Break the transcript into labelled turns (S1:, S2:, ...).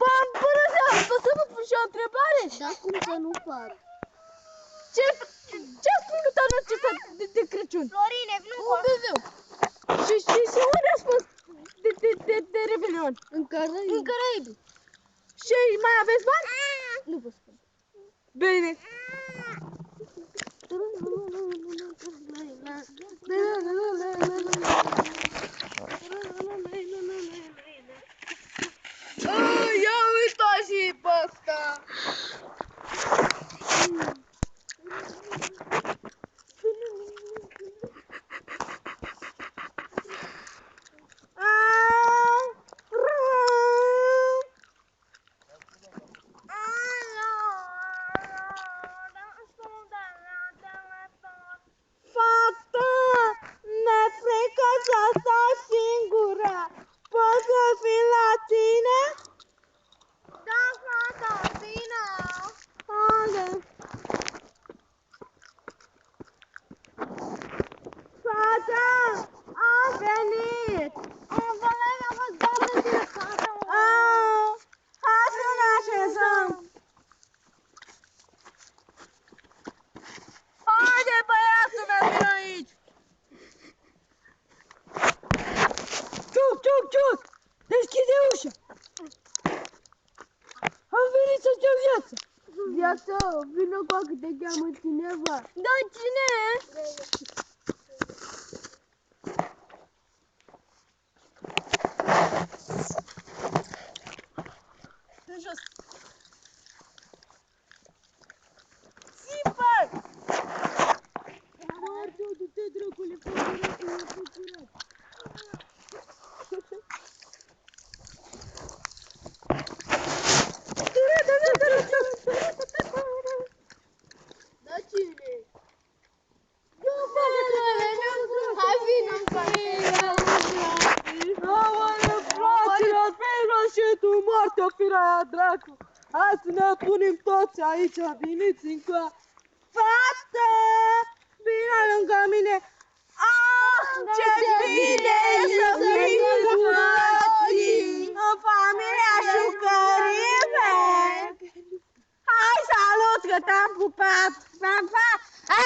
S1: Bă, bună seara, pot să vă pun și o întrebare?
S2: Da, cum să nu fac?
S1: Ce a făcut anul acesta de Crăciun?
S2: Florine, vin
S1: Un bebeu. Și unde ați fost de Revelion?
S2: În Caraibi.
S1: În Caraibi. Și mai aveți bani?
S2: Nu vă spun.
S1: Bine. Ia uita și pe ăsta. Poți să fii la tine? Da, fata, bine. Haide. Fata, am venit. Am venit, am fost doamne din fata. Hai să ne așezăm. Haide, băiatul meu, vino aici. Ciuc! Deschide ușa! Am venit să-ți dau viață!
S2: Viață, vină cu că te cheamă cineva.
S1: Da, cine? În jos! Țipă!
S2: Marta, du-te, drăgule, fă curat, nu fă curat. Da, cine?
S1: Eu, hai vină în Aoleu, fraților, vino și tu, moarte o fira aia, dracu! Hai să ne punem toți aici, veniți încă! Fată! Vino lângă mine! Ah, ce bine